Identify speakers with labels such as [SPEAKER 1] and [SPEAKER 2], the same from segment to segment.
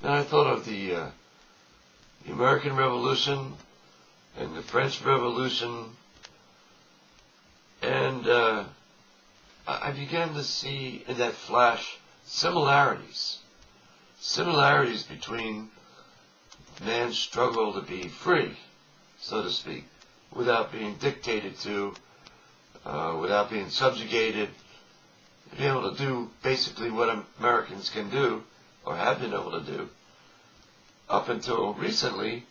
[SPEAKER 1] And I thought of the American Revolution and the French Revolution, and I began to see in that flash similarities between man's struggle to be free, so to speak, without being dictated to, without being subjugated, to be able to do basically what Americans can do, or have been able to do, up until recently,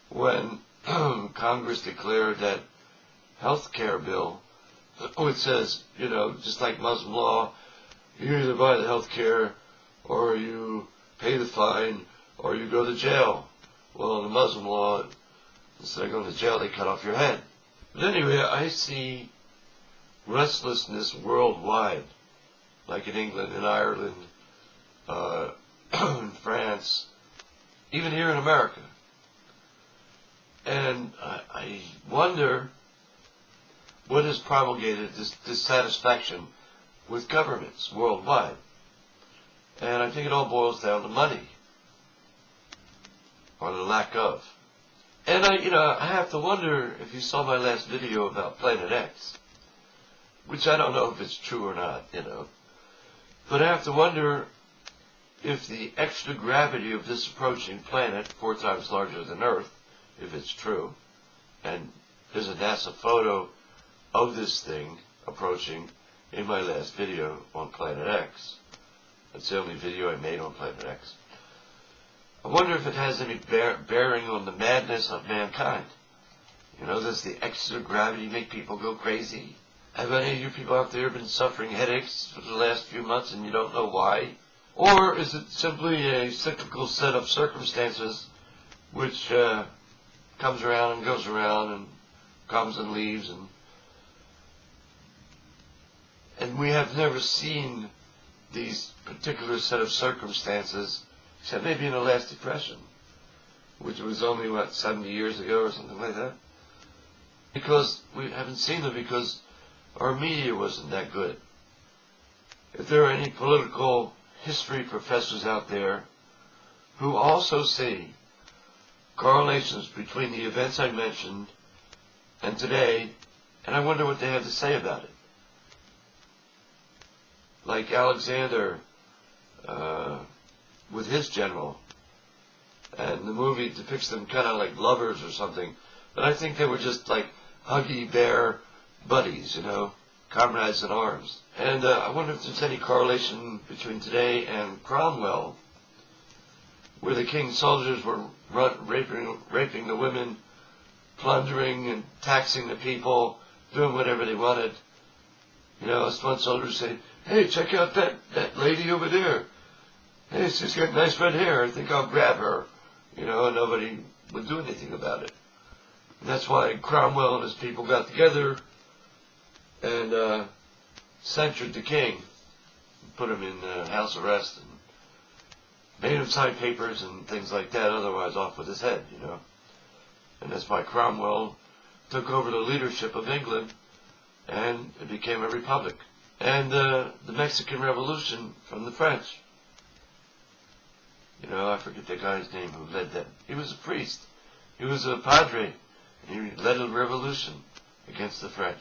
[SPEAKER 1] when Congress declared that health care bill, which says, you know, just like Muslim law, you either buy the health care, or you pay the fine, or you go to jail. Well, in the Muslim law, instead of going to jail, they cut off your head. But anyway, I see restlessness worldwide, like in England and Ireland, in France, even here in America. And I wonder what has promulgated this dissatisfaction with governments worldwide. And I think it all boils down to money, or the lack of. And I have to wonder if you saw my last video about Planet X, which I don't know if it's true or not, but I have to wonder if the extra gravity of this approaching planet, 4 times larger than Earth, if it's true, and there's a NASA photo of this thing approaching in my last video on Planet X. That's the only video I made on Planet X. I wonder if it has any bearing on the madness of mankind. Does the extra gravity make people go crazy? Have any of you people out there been suffering headaches for the last few months and you don't know why? Or is it simply a cyclical set of circumstances which comes around and goes around and comes and leaves, and we have never seen these particular set of circumstances except maybe in the last depression, which was only, 70 years ago or something like that? Because we haven't seen them because our media wasn't that good. If there are any political history professors out there who also see correlations between the events I mentioned and today, and I wonder what they have to say about it. Like Alexander with his general, and the movie depicts them kind of like lovers or something, but I think they were just like huggy bear buddies, comrades in arms. And I wonder if there's any correlation between today and Cromwell, where the king's soldiers were raping the women, plundering and taxing the people, doing whatever they wanted. As one soldier said, "Hey, check out that lady over there. Hey, she's got nice red hair. I think I'll grab her." And nobody would do anything about it. And that's why Cromwell and his people got together and censured the king, put him in house arrest, and made him sign papers and things like that, otherwise off with his head, And that's why Cromwell took over the leadership of England, and it became a republic. And the Mexican Revolution from the French. I forget the guy's name who led that. He was a priest. He was a padre. And he led a revolution against the French.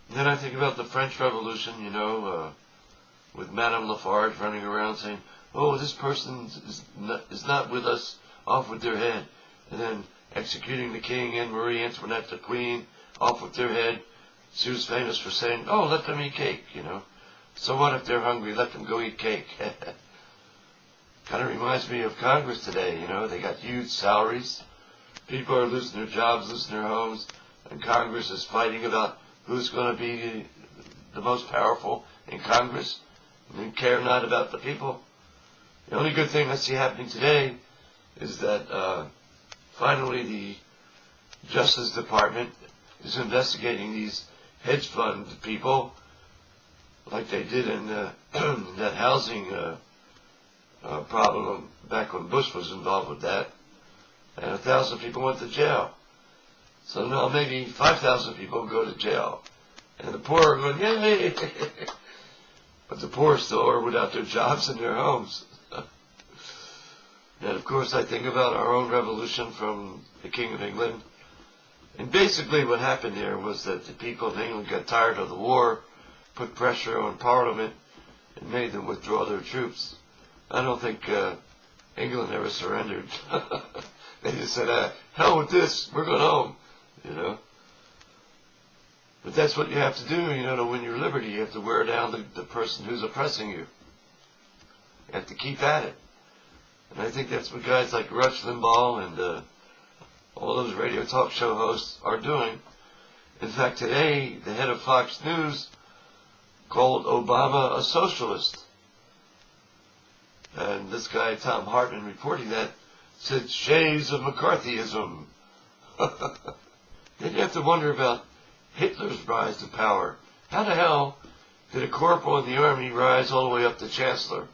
[SPEAKER 1] And then I think about the French Revolution, with Madame Lafarge running around saying, "Oh, this person is not with us, off with their head." And then executing the king and Marie Antoinette, the queen, off with their head. She was famous for saying, "Oh, let them eat cake, So what if they're hungry? Let them go eat cake." Kind of reminds me of Congress today, They got huge salaries. People are losing their jobs, losing their homes, and Congress is fighting about who's going to be the most powerful in Congress, and they care not about the people. The only good thing I see happening today is that finally the Justice Department is investigating these hedge fund people, like they did in that housing problem back when Bush was involved with that, and 1,000 people went to jail. So now maybe 5,000 people go to jail, and the poor are going, "Yay!" But the poor still are without their jobs and their homes. And of course I think about our own revolution from the King of England. And basically what happened there was that the people of England got tired of the war, put pressure on Parliament, and made them withdraw their troops. I don't think England ever surrendered. They just said, hell with this, we're going home, you know. But that's what you have to do, you know, to win your liberty. You have to wear down the person who's oppressing you. You have to keep at it. And I think that's what guys like Rush Limbaugh and all those radio talk show hosts are doing. In fact, today, the head of Fox News called Obama a socialist. And this guy, Tom Hartman, reporting that, said shades of McCarthyism. Then you have to wonder about Hitler's rise to power. How the hell did a corporal in the army rise all the way up to chancellor?